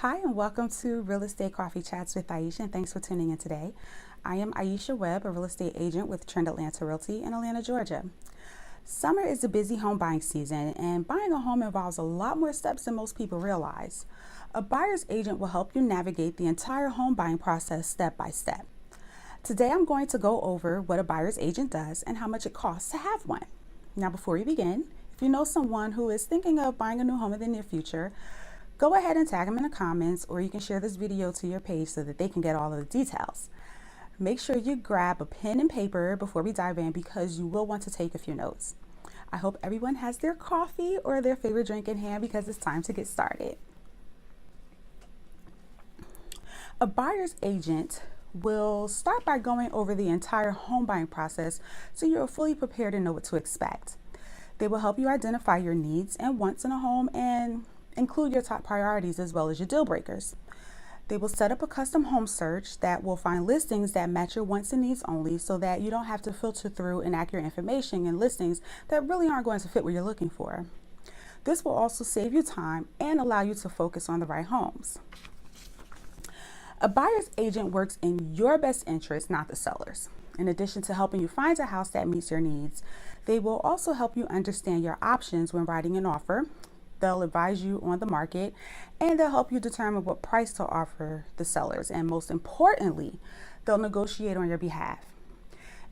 Hi, and welcome to Real Estate Coffee Chats with Aisha, and thanks for tuning in today. I am Aisha Webb, a real estate agent with Trend Atlanta Realty in Atlanta, Georgia. Summer is a busy home buying season, and buying a home involves a lot more steps than most people realize. A buyer's agent will help you navigate the entire home buying process step by step. Today, I'm going to go over what a buyer's agent does and how much it costs to have one. Now, before we begin, if you know someone who is thinking of buying a new home in the near future, go ahead and tag them in the comments, or you can share this video to your page so that they can get all of the details. Make sure you grab a pen and paper before we dive in because you will want to take a few notes. I hope everyone has their coffee or their favorite drink in hand because it's time to get started. A buyer's agent will start by going over the entire home buying process so you're fully prepared and know what to expect. They will help you identify your needs and wants in a home and include your top priorities as well as your deal breakers. They will set up a custom home search that will find listings that match your wants and needs only so that you don't have to filter through inaccurate information and listings that really aren't going to fit what you're looking for. This will also save you time and allow you to focus on the right homes. A buyer's agent works in your best interest, not the seller's. In addition to helping you find a house that meets your needs, they will also help you understand your options when writing an offer. They'll advise you on the market, and they'll help you determine what price to offer the sellers. And most importantly, they'll negotiate on your behalf.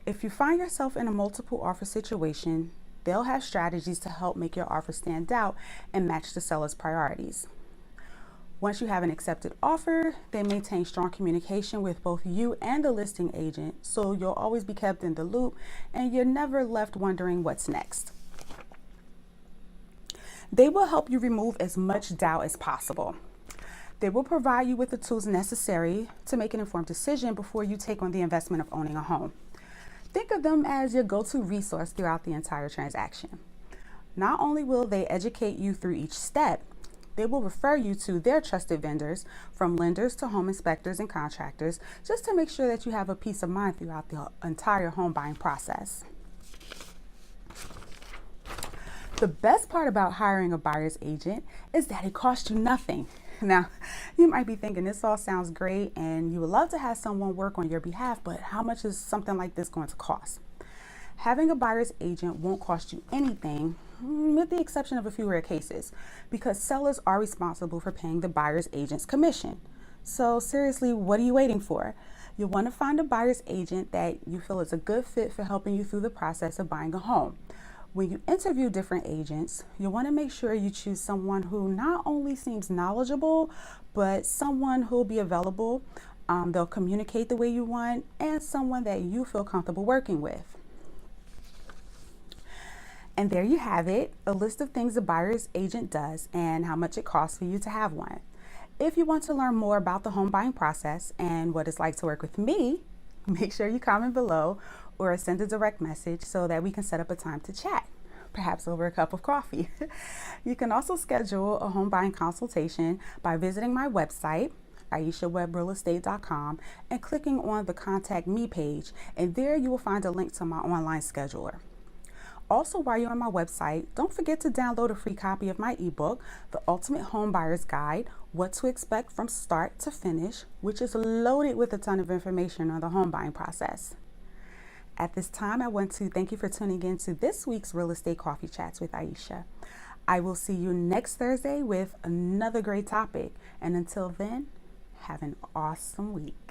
If you find yourself in a multiple offer situation, they'll have strategies to help make your offer stand out and match the seller's priorities. Once you have an accepted offer, they maintain strong communication with both you and the listing agent, so you'll always be kept in the loop and you're never left wondering what's next. They will help you remove as much doubt as possible. They will provide you with the tools necessary to make an informed decision before you take on the investment of owning a home. Think of them as your go-to resource throughout the entire transaction. Not only will they educate you through each step, they will refer you to their trusted vendors, from lenders to home inspectors and contractors, just to make sure that you have a peace of mind throughout the entire home buying process. The best part about hiring a buyer's agent is that it costs you nothing. Now, you might be thinking this all sounds great and you would love to have someone work on your behalf, but how much is something like this going to cost? Having a buyer's agent won't cost you anything, with the exception of a few rare cases, because sellers are responsible for paying the buyer's agent's commission. So seriously, what are you waiting for? You'll want to find a buyer's agent that you feel is a good fit for helping you through the process of buying a home. When you interview different agents, you'll want to make sure you choose someone who not only seems knowledgeable, but someone who'll be available, they'll communicate the way you want, and someone that you feel comfortable working with. And there you have it, a list of things a buyer's agent does and how much it costs for you to have one. If you want to learn more about the home buying process and what it's like to work with me, make sure you comment below or send a direct message so that we can set up a time to chat, perhaps over a cup of coffee. You can also schedule a home buying consultation by visiting my website, AishaWebbRealEstate.com, and clicking on the Contact Me page, and there you will find a link to my online scheduler. Also, while you're on my website, don't forget to download a free copy of my ebook, The Ultimate Home Buyer's Guide, What to Expect from Start to Finish, which is loaded with a ton of information on the home buying process. At this time, I want to thank you for tuning in to this week's Real Estate Coffee Chats with Aisha. I will see you next Thursday with another great topic. And until then, have an awesome week.